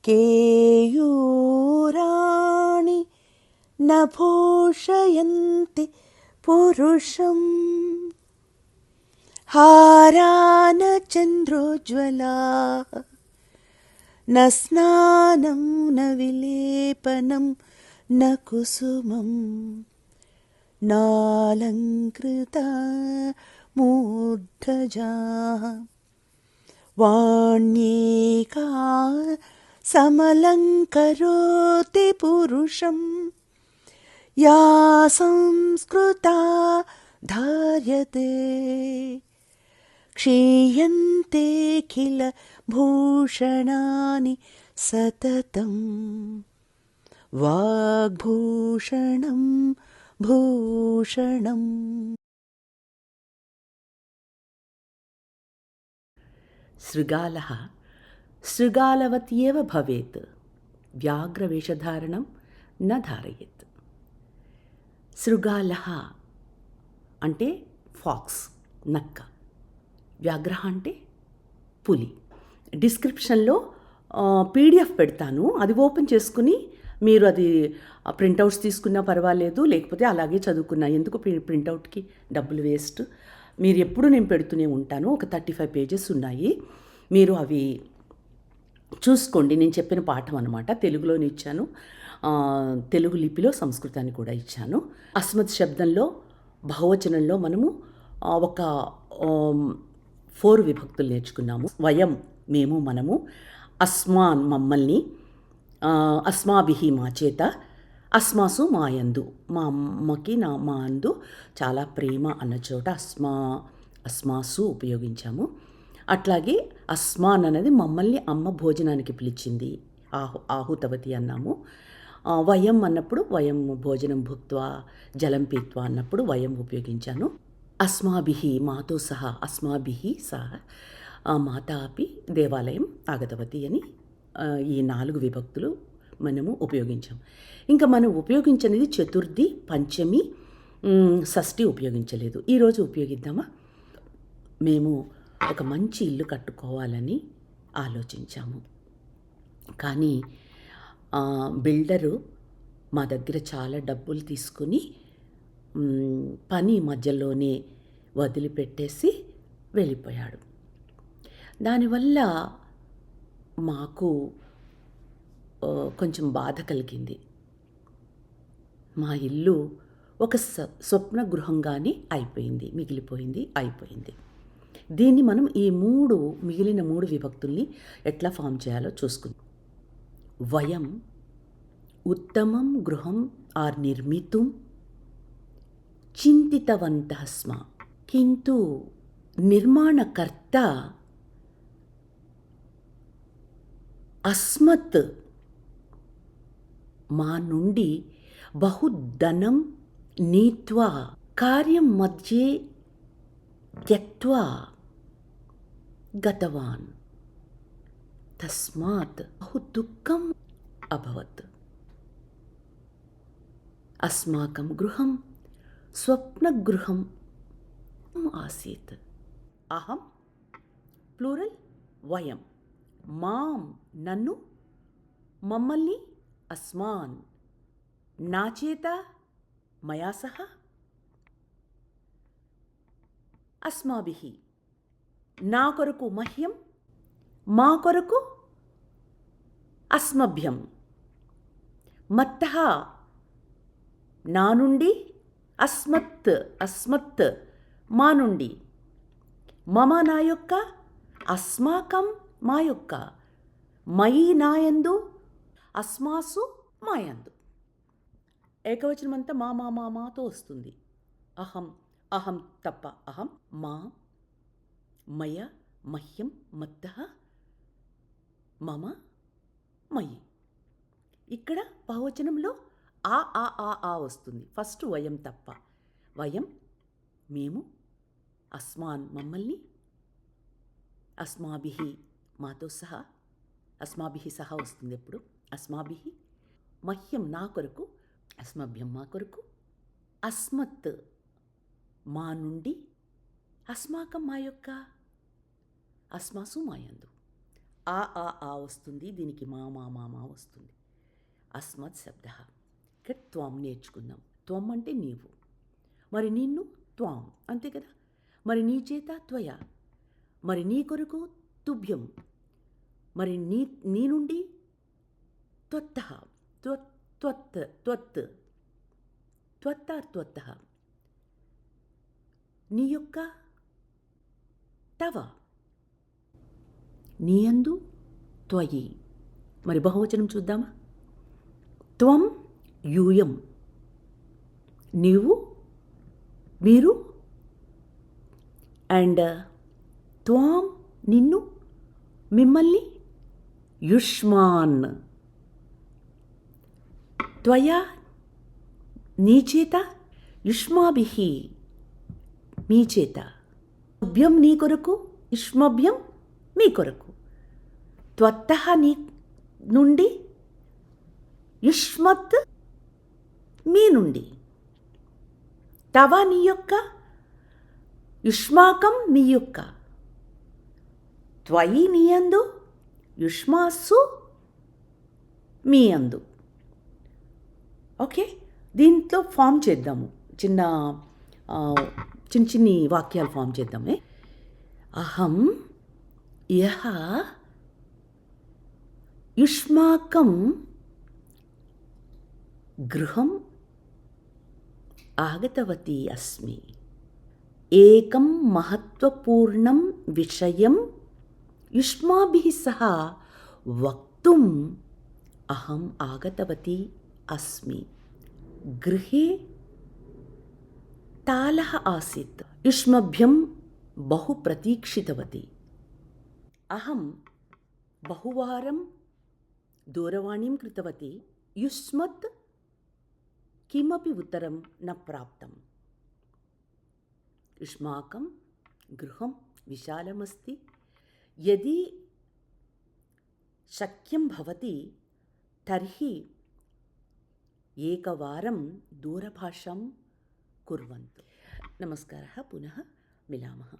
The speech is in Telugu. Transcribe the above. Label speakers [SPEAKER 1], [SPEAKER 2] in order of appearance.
[SPEAKER 1] కేయూరాణి నభూషయంతి పురుషం హారాన చంద్రోజ్వలా న స్నానం న విలేపనం న కుసుమం నాలంకృత మూర్ధజా వాణ్యేకా సమలంకరోతి పురుషం యా సంస్కృతా ధార్యతే క్షీయంతే కిల భూషణాని సతతం వాగ్భూషణం భూషణం.
[SPEAKER 2] శృగాలః శృగాలవత్యేవ భవేత్ వ్యాఘ్రవేషధారణం న ధారయేత్. శృగాలః అంటే ఫాక్స్, నక్క. వ్యాఘ్రః అంటే పులి. డిస్క్రిప్షన్లో పీడిఎఫ్ పెడతాను, అది ఓపెన్ చేసుకుని మీరు అది ప్రింటౌట్స్ తీసుకున్నా పర్వాలేదు, లేకపోతే అలాగే చదువుకున్నా, ఎందుకు ప్రింటౌట్కి డబ్బులు వేస్ట్. మీరు ఎప్పుడు నేను పెడుతూనే ఉంటాను. ఒక 35 పేజెస్ ఉన్నాయి, మీరు అవి చూసుకోండి. నేను చెప్పిన పాఠం అన్నమాట. తెలుగులోని ఇచ్చాను, తెలుగు లిపిలో సంస్కృతాన్ని కూడా ఇచ్చాను. అస్మత్ శబ్దంలో బహువచనంలో మనము ఒక 4 విభక్తులు నేర్చుకున్నాము. వయం మేము, మనము, అస్మాన్ మమ్మల్ని, అస్మాభిహి మా చేత, అస్మాసు మా యందు మా అమ్మకి మా అందు చాలా ప్రేమ అన్న చోట అస్మాసు ఉపయోగించాము. అట్లాగే అస్మాన్ అనేది మమ్మల్ని అమ్మ భోజనానికి పిలిచింది, ఆహుతవతి అన్నాము. వయం అన్నప్పుడు వయం భోజనం భుక్త్వా జలం పీత్వా అన్నప్పుడు వయం ఉపయోగించాను. అస్మాభిహి మాతో సహా, అస్మాభిహి సహా మాతా అపి దేవాలయం ఆగతవతి అని ఈ 4 విభక్తులు మనము ఉపయోగించాం. ఇంకా మనం ఉపయోగించనిది చతుర్థి, పంచమి, షష్ఠి ఉపయోగించలేదు. ఈరోజు ఉపయోగిద్దామా? మేము ఒక మంచి ఇల్లు కట్టుకోవాలని ఆలోచించాము, కానీ బిల్డరు మా దగ్గర చాలా డబ్బులు తీసుకుని పని మధ్యలోనే వదిలిపెట్టేసి వెళ్ళిపోయాడు. దానివల్ల మాకు కొంచెం బాధ కలిగింది. మా ఇల్లు ఒక స్వప్న గృహంగానే అయిపోయింది. దీన్ని మనం ఈ మిగిలిన 3 విభక్తుల్ని ఎట్లా ఫామ్ చేయాలో చూసుకుందాం. వయం ఉత్తమం గృహం ఆర్ నిర్మితుం చింతితవంతః స్మ, కింటు నిర్మాణకర్త అస్మత్ మా నుండి బహుధనం నీత్వా కార్యం మధ్యే త్యక్త్వా గతవాన్, తస్మాత్ బహు దుఃఖం అభవత్. అస్మాకం గృహం స్వప్నగృహం ఆసీత్. అహం ప్లూరల్ వయం, మాం నన్ను, మమ్మల్ని అస్మాన్ నా చేత, మయా సహ, అస్మాభిహి నా కొరకు మహ్యం, మా కొరకు అస్మభ్యం, మత్తః నా నుండి, అస్మత్ మా నుండి, మమ నా యొక్క, అస్మాకం మా యొక్క, మయి నాయందు, అస్మాసు మాయందు. ఏకవచనం అంతా మాతో వస్తుంది. అహం తప్ప అహం, మా, మయ, మహ్యం, మత్తః, మమ, మయి. ఇక్కడ బహువచనంలో ఆ వస్తుంది. ఫస్ట్ వయం తప్ప. వయం మేము, అస్మాన్ మమ్మల్ని, అస్మాభిహి మాతో సహా, అస్మాభిహి సహా వస్తుంది ఎప్పుడు. అస్మాభిహి మహ్యం నా కొరకు, అస్మభ్యం మా కొరకు, అస్మత్ మా నుండి, అస్మాకం మా యొక్క, అస్మాసు మాయందు. ఆ వస్తుంది, దీనికి మా వస్తుంది. అస్మత్ శబ్ద. ఇక్కడ త్వం నేర్చుకుందాం. త్వం అంటే నీవు, మరి నిన్ను త్వాం, అంతే కదా. మరి నీ చేత త్వయ, మరి నీ కొరకు తుభ్యం, మరి నీ నుండి త్వత్తః, త్వత్ త్వత్తః, నీ యొక్క తవ, నీయందు త్వయి. మరి బహువచనం చూద్దామా? త్వం యూయం, నీవు, మీరు, అండ్ త్వాం నిన్ను, మిమ్మల్ని, యుష్మాన్ త్వయా నీ చేత, యుష్మాభిః మీ చేత, తుభ్యం నీ కొరకు, యుష్మభ్యం మీ కొరకు, త్వత్తః నీ నుండి, యుష్మత్ మీ నుండి, తవ నీ యొక్క, యుష్మాకం మీ యొక్క, త్వయి నీయందు, యుష్మాసు మీ అందు. ఓకే, దీంట్లో ఫామ్ చేద్దాము, చిన్ని వాక్యాలు ఫామ్ చేద్దామే. అహం యః యుష్మాకం గృహం ఆగతవతి అస్మి. ఏకం మహత్వపూర్ణం విషయం యుష్మాభిః సహ వక్తుం అహం ఆగతవతి అస్మి. గృహే తాళः ఆసీత్, యుష్మభ్యం బహు ప్రతీక్షితవతి. అహం బహువారం దూరవాణీం కృతవతి, యుష్మత్ కిమపి ఉత్తరం న ప్రాప్తం. యుష్మాకం గృహం విశాలమస్తి, యది శక్యం భవతి తర్హి ఏకవారం దూరభాషాం కుర్వంతు. నమస్కారः, పునః మిలామः.